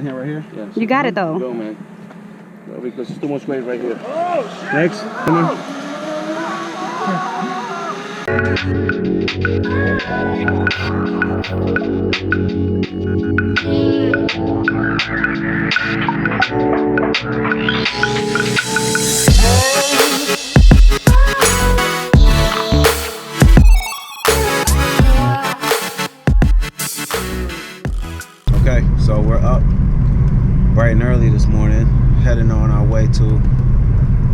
Here, right here? Yeah. You got it though. Go, man. No, because there's too much weight right here. Oh, shit. Next. Come on. Okay, so we're up bright and early this morning, heading on our way to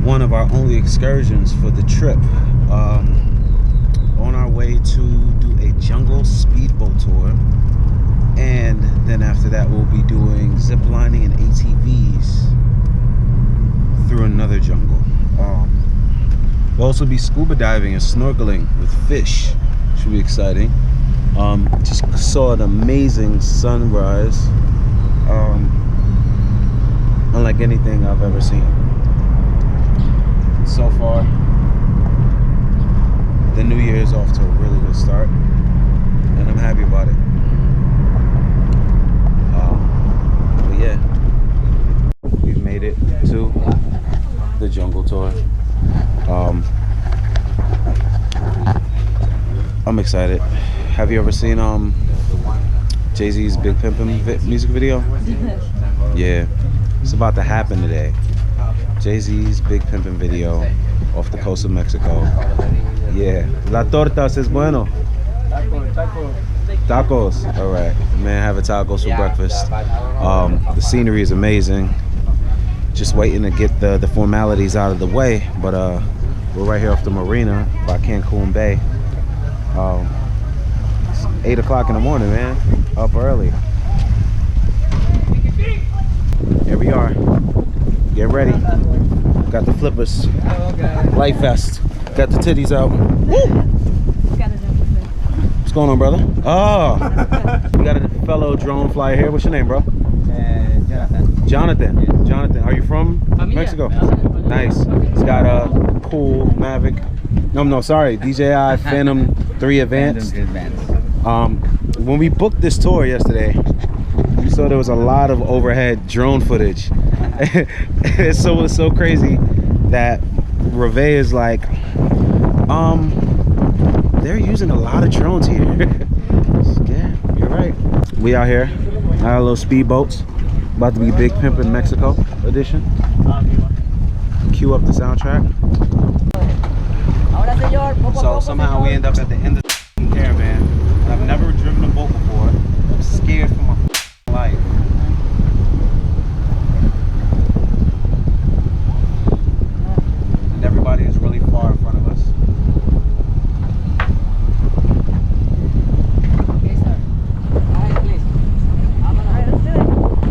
one of our only excursions for the trip. On our way to do a jungle speedboat tour, and then after that we'll be doing ziplining and ATVs through another jungle. We'll also be scuba diving and snorkeling with fish. Should be exciting. Just saw an amazing sunrise, unlike anything I've ever seen. So far, the new year is off to a really good start, and I'm happy about it. But yeah, we've made it to the jungle tour. I'm excited. Have you ever seen Jay-Z's Big Pimpin' music video? Yeah, it's about to happen today. Jay-Z's Big Pimpin' video off the coast of Mexico. Yeah, la tortas es bueno. Tacos. All right, man, having tacos for breakfast. The scenery is amazing. Just waiting to get the formalities out of the way, but we're right here off the marina by Cancun Bay. It's 8 o'clock in the morning, man. Up early. Here we are. Get ready. Got the flippers. Life vest. Got the titties out. Woo! What's going on, brother? Oh, we got a fellow drone flyer here. What's your name, bro? Jonathan. Jonathan. Yeah. Jonathan. Are you from Mexico? Nice. He's got a cool Mavic. No, sorry. DJI Phantom 3 Advanced. When we booked this tour yesterday, we saw there was a lot of overhead drone footage. It's so crazy that Reve is like, they're using a lot of drones here. Yeah, you're right. We out here, our little speedboats, about to be Big Pimpin' Mexico edition. Cue up the soundtrack. So somehow we end up at the end of the caravan. I've never driven a boat before. I'm scared for my life. And everybody is really far in front of us. Okay, sir. All right, please. All right, let's do it.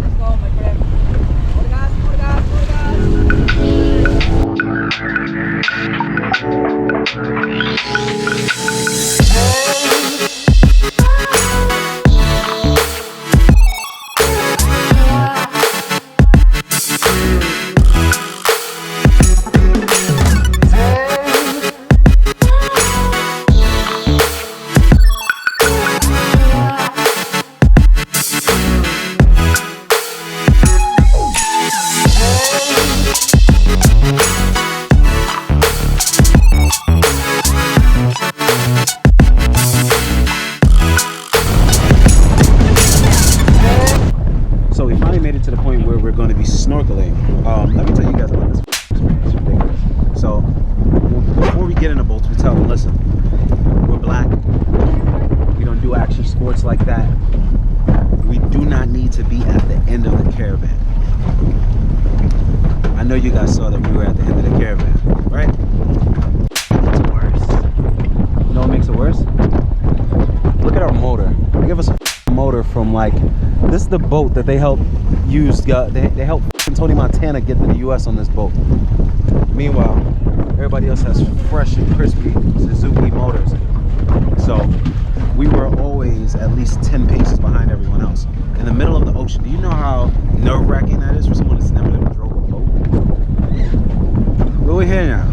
Let's go, my friend. More gas, more gas, more snorkeling. Let me tell you guys about this experience. It's ridiculous. So before we get in the boats, we tell them, listen, we're black, we don't do action sports like that, we do not need to be at the end of the caravan. I know you guys saw that we were at the end of the caravan, right? It's worse. You know what makes it worse? Look at our motor. They give us a motor from, like, this is the boat that they helped use. They helped Tony Montana get to the US on this boat. Meanwhile, everybody else has fresh and crispy Suzuki motors. So we were always at least 10 paces behind everyone else in the middle of the ocean. Do you know how nerve-wracking that is for someone that's never ever drove a boat? But we're here now.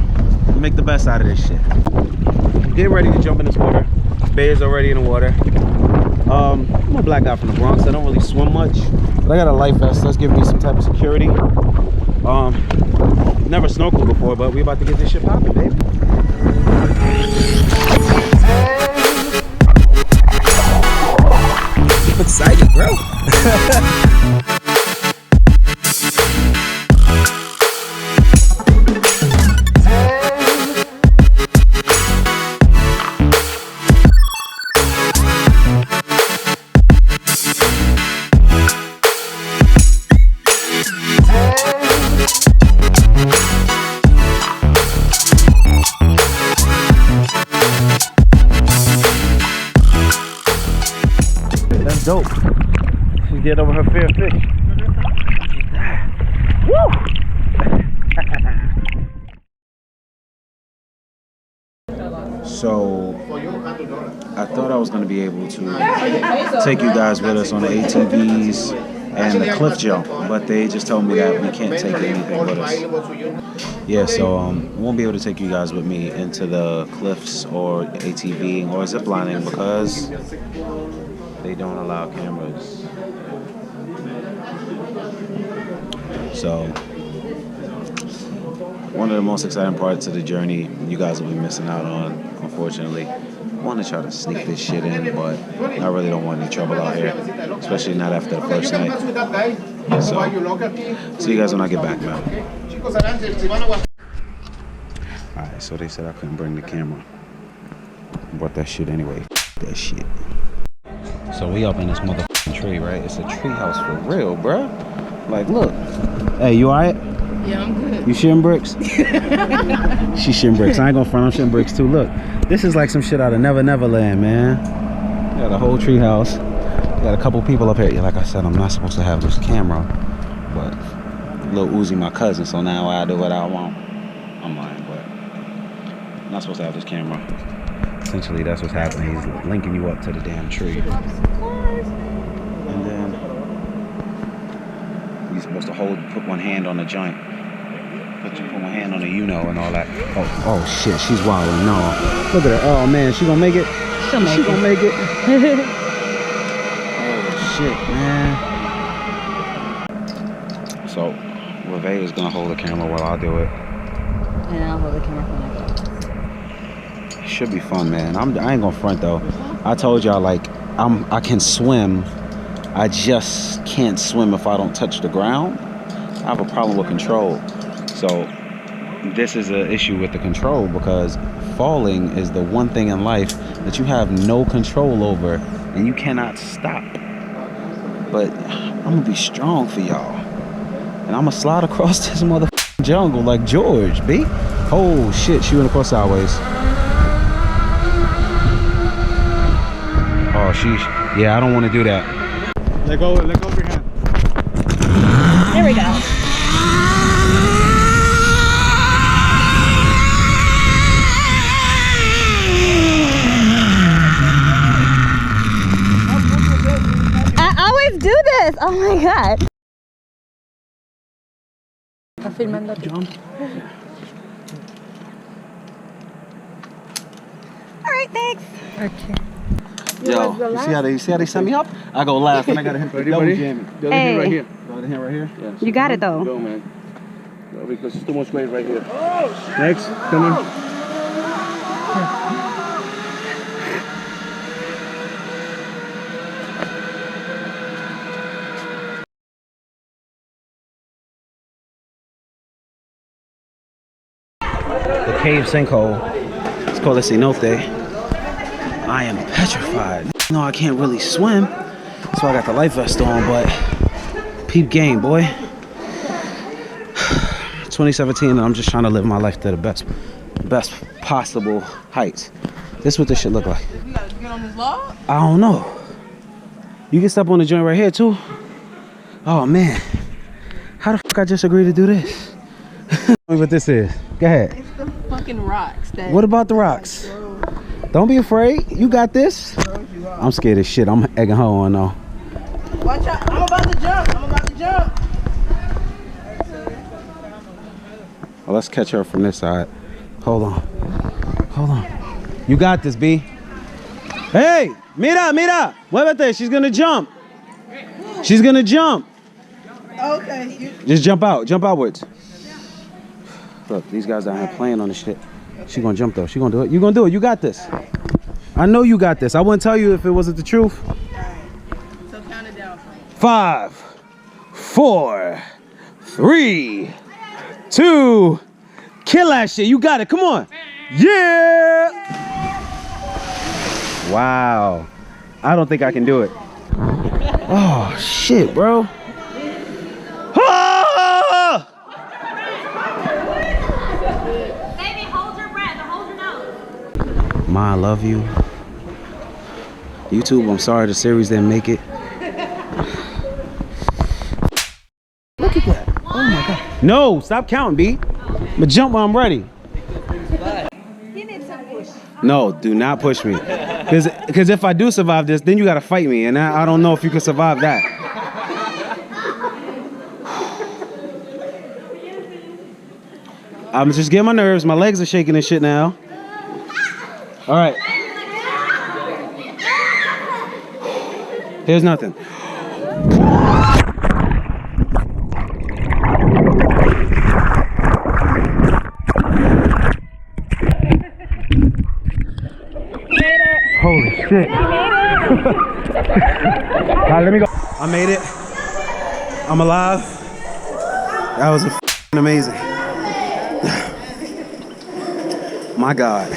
We make the best out of this shit. Getting ready to jump in this water. Bay is already in the water. I'm a black guy from the Bronx. I don't really swim much. But I got a life vest. Let's give me some type of security. Never snorkeled before, but we about to get this shit popping, baby. I'm excited, bro. That's dope. She get over her fear of fish. Woo! So I thought I was going to be able to take you guys with us on the ATVs and the cliff jump, but they just told me that we can't take anything with us. Yeah, so we won't be able to take you guys with me into the cliffs or ATVing or ziplining because they don't allow cameras. So one of the most exciting parts of the journey you guys will be missing out on, unfortunately. I want to try to sneak this shit in, but I really don't want any trouble out here, especially not after the first night. So, see you guys when I get back, man. Alright, so they said I couldn't bring the camera. Brought that shit anyway. That shit. So we up in this motherfucking tree, right? It's a tree house for real, bruh. Like, look. Hey, you alright? Yeah, I'm good. You shitting bricks? She shitting bricks. I ain't gonna front, I'm shitting bricks too. Look, this is like some shit out of Never Never Land, man. Got a whole tree house. Got a couple people up here. Like I said, I'm not supposed to have this camera, but Lil Uzi my cousin, so now I do what I want. I'm lying, but I'm not supposed to have this camera. Essentially, that's what's happening. He's linking you up to the damn tree. And then you're supposed to put one hand on the joint. Put one hand on the and all that. Oh shit, she's wilding. No. Look at her. Oh man, she gonna make it? She gonna make it. Oh shit, man. So, Reve is gonna hold the camera while I do it. And I'll hold the camera for my Should be fun, man. I ain't gonna front though. I told y'all like I can swim. I just can't swim if I don't touch the ground. I have a problem with control. So this is an issue with the control because falling is the one thing in life that you have no control over and you cannot stop. But I'm gonna be strong for y'all. And I'm gonna slide across this motherfucking jungle like George, B. Oh shit, she went across sideways. Oh, yeah, I don't want to do that. Let go of your hand. There we go. I always do this. Oh my god. Está filmando. Jump. All right, thanks. Okay. Yo, you see how they set me up? I go last and I gotta hit the double jamming. The other hand right here. The other hand right here? Yes. You got it though. Go, man. No, because it's too much weight right here. Oh, shit. Next, come on. The cave sinkhole. It's called a cenote. I am petrified. No, I can't really swim, so I got the life vest on, but peep game, boy. 2017, and I'm just trying to live my life to the best possible heights. This is what this shit look like. We gotta get on this log? I don't know. You can step on the joint right here too. Oh man, how the fuck I just agreed to do this? Tell me what this is. Go ahead. It's the fucking rocks. What about the rocks? Don't be afraid. You got this. I'm scared as shit. I'm egging her on though. Watch out. I'm about to jump. Well, let's catch her from this side. Hold on. You got this, B. Hey, mira. Muévete. She's gonna jump. Okay. Just jump out. Jump outwards. Look, these guys down here playing on the shit. She gonna jump though. She gonna do it. You gonna do it. You got this. I know you got this. I wouldn't tell you if it wasn't the truth. All right. So count it down for me. 5, 4, 3, 2. Kill that shit. You got it. Come on. Yeah. Wow. I don't think I can do it. Oh shit, bro. Ah! Baby, hold your breath or hold your nose. Ma, I love you. YouTube, I'm sorry the series didn't make it. Look at that. Oh my god. No, stop counting, B. But jump when I'm ready. He needs some push. No, do not push me. Because if I do survive this, then you gotta fight me, and I don't know if you can survive that. I'm just getting my nerves. My legs are shaking and shit now. All right. Here's nothing. Holy shit. Alright, let me go. I made it. I'm alive. That was amazing. My God.